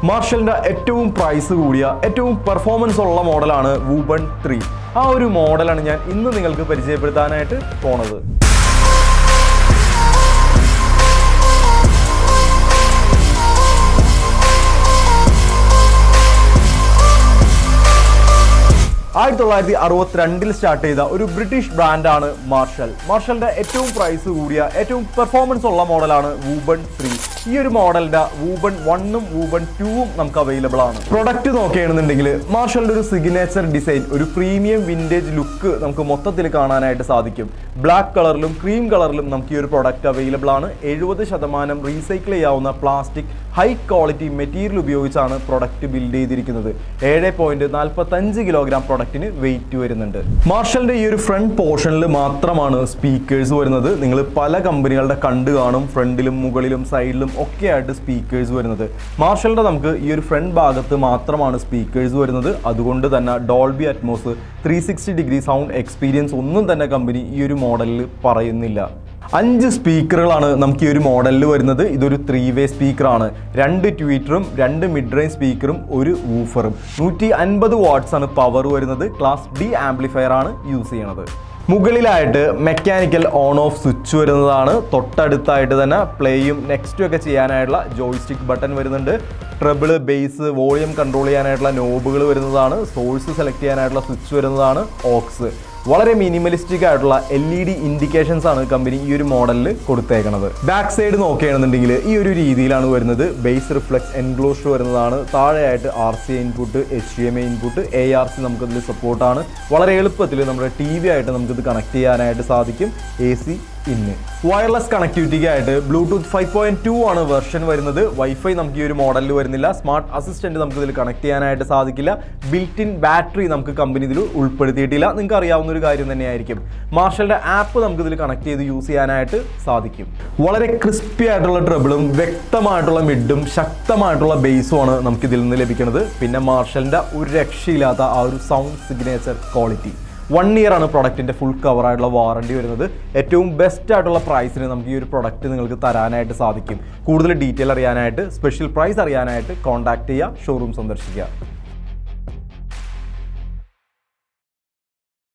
മാർഷലിൻ്റെ ഏറ്റവും പ്രൈസ് കൂടിയ ഏറ്റവും പെർഫോമൻസ് ഉള്ള മോഡലാണ് വൂബൺ 3. ആ ഒരു മോഡലാണ് ഞാൻ ഇന്ന് നിങ്ങൾക്ക് പരിചയപ്പെടുത്താനായിട്ട് പോണത്. ആയിരത്തി 1962 സ്റ്റാർട്ട് ചെയ്ത ഒരു ബ്രിട്ടീഷ് ബ്രാൻഡാണ് മാർഷൽ. മാർഷലിന്റെ ഏറ്റവും പ്രൈസ് കൂടിയ ഏറ്റവും പെർഫോമൻസ് ഉള്ള മോഡലാണ് വൂബൺ 3. ഈ ഒരു മോഡലിന്റെ വൂബൺ 1ഉം വൂബൺ 2ഉം നമുക്ക് അവൈലബിൾ ആണ്. പ്രൊഡക്റ്റ് നോക്കുകയാണെന്നുണ്ടെങ്കിൽ മാർഷലിന്റെ ഒരു സിഗ്നേച്ചർ ഡിസൈൻ, ഒരു പ്രീമിയം വിന്റേജ് ലുക്ക് നമുക്ക് മൊത്തത്തിൽ കാണാനായിട്ട് സാധിക്കും. ബ്ലാക്ക് കളറിലും ക്രീം കളറിലും നമുക്ക് ഈ ഒരു പ്രൊഡക്റ്റ് അവൈലബിൾ ആണ്. 70% റീസൈക്കിൾ ചെയ്യാവുന്ന പ്ലാസ്റ്റിക് ഹൈ ക്വാളിറ്റി മെറ്റീരിയൽ ഉപയോഗിച്ചാണ് പ്രൊഡക്റ്റ് ബിൽഡ് ചെയ്തിരിക്കുന്നത്. 7.45 കിലോഗ്രാം പ്രൊഡക്റ്റിന് വെയിറ്റ് വരുന്നുണ്ട്. മാർഷലിന്റെ ഈ ഒരു ഫ്രണ്ട് പോർഷനിൽ മാത്രമാണ് സ്പീക്കേഴ്സ് വരുന്നത്. നിങ്ങൾ പല കമ്പനികളുടെ കണ്ടു കാണും, ഫ്രണ്ടിലും മുകളിലും സൈഡിലും ഒക്കെ ആയിട്ട് സ്പീക്കേഴ്സ് വരുന്നത്. മാർഷലിന്റെ നമുക്ക് ഈ ഒരു ഫ്രണ്ട് ഭാഗത്ത് മാത്രമാണ് സ്പീക്കേഴ്സ് വരുന്നത്. അതുകൊണ്ട് തന്നെ Dolby Atmos 360 degree sound experience ഒന്നും തന്നെ കമ്പനി ഈ ഒരു മോഡലിൽ പറയുന്നില്ല. 5 സ്പീക്കറുകളാണ് നമുക്ക് ഈ ഒരു മോഡലിൽ വരുന്നത്. ഇതൊരു 3-വേ സ്പീക്കറാണ്. 2 ട്വീറ്ററും 2 മിഡ് റേഞ്ച് സ്പീക്കറും ഒരു വൂഫറും. 150 വാട്ട്സ് ആണ് പവർ വരുന്നത്. ക്ലാസ് D ആംപ്ലിഫയർ ആണ് യൂസ് ചെയ്യണത്. മുകളിലായിട്ട് മെക്കാനിക്കൽ ഓൺ ഓഫ് സ്വിച്ച് വരുന്നതാണ്. തൊട്ടടുത്തായിട്ട് തന്നെ പ്ലേയും നെക്സ്റ്റും ഒക്കെ ചെയ്യാനായിട്ടുള്ള ജോയ്സ്റ്റിക് ബട്ടൺ വരുന്നുണ്ട്. ട്രബിള്, ബേസ്, വോളിയം കൺട്രോൾ ചെയ്യാനായിട്ടുള്ള നോബുകൾ വരുന്നതാണ്. സോഴ്സ് സെലക്ട് ചെയ്യാനായിട്ടുള്ള സ്വിച്ച് വരുന്നതാണ്. ഓക്സ്. വളരെ മിനിമലിസ്റ്റിക് ആയിട്ടുള്ള LED ഇൻഡിക്കേഷൻസ് ആണ് കമ്പനി ഈ ഒരു മോഡലിൽ കൊടുത്തേക്കുന്നത്. ബാക്ക് സൈഡ് നോക്കുകയാണെന്നുണ്ടെങ്കിൽ ഈ ഒരു രീതിയിലാണ് വരുന്നത്. ബേസ് റിഫ്ലക്സ് എൻക്ലോഷർ വരുന്നതാണ്. താഴെയായിട്ട് RCA input, HDMI input, ARC നമുക്കിതിൽ സപ്പോർട്ടാണ്. വളരെ എളുപ്പത്തിൽ നമ്മുടെ TV ആയിട്ട് നമുക്കിത് കണക്ട് ചെയ്യാനായിട്ട് സാധിക്കും. AC ഇന്ന് വയർലെസ് കണക്ടിവിറ്റിക്ക് ആയിട്ട് ബ്ലൂടൂത്ത് 5.2 ആണ് വെർഷൻ വരുന്നത്. വൈഫൈ നമുക്ക് ഈ ഒരു മോഡലിൽ വരുന്നില്ല. സ്മാർട്ട് അസിസ്റ്റന്റ് നമുക്ക് ഇതിൽ കണക്ട് ചെയ്യാനായിട്ട് സാധിക്കില്ല. ബിൽറ്റ് ഇൻ ബാറ്ററി നമുക്ക് കമ്പനി ഇതിൽ ഉൾപ്പെടുത്തിയിട്ടില്ല. നിങ്ങൾക്ക് അറിയാവുന്ന ഒരു കാര്യം തന്നെയായിരിക്കും. മാർഷലിന്റെ ആപ്പ് നമുക്ക് ഇതിൽ കണക്ട് ചെയ്ത് യൂസ് ചെയ്യാനായിട്ട് സാധിക്കും. വളരെ ക്രിസ്പി ആയിട്ടുള്ള ട്രബിളും വ്യക്തമായിട്ടുള്ള മിഡും ശക്തമായിട്ടുള്ള ബേസുമാണ് നമുക്ക് ഇതിൽ നിന്ന് ലഭിക്കുന്നത്. പിന്നെ മാർഷലിന്റെ ഒരു രക്ഷയില്ലാത്ത ആ ഒരു സൗണ്ട് സിഗ്നേച്ചർ ക്വാളിറ്റി. 1 ഇയർ ആണ് പ്രൊഡക്റ്റിൻ്റെ ഫുൾ കവറായിട്ടുള്ള വാറണ്ടി വരുന്നത്. ഏറ്റവും ബെസ്റ്റ് ആയിട്ടുള്ള പ്രൈസിന് നമുക്ക് ഈ ഒരു പ്രൊഡക്റ്റ് നിങ്ങൾക്ക് തരാനായിട്ട് സാധിക്കും. കൂടുതൽ ഡീറ്റെയിൽ അറിയാനായിട്ട്, സ്പെഷ്യൽ പ്രൈസ് അറിയാനായിട്ട് കോൺടാക്ട് ചെയ്യുക, ഷോറൂം സന്ദർശിക്കുക.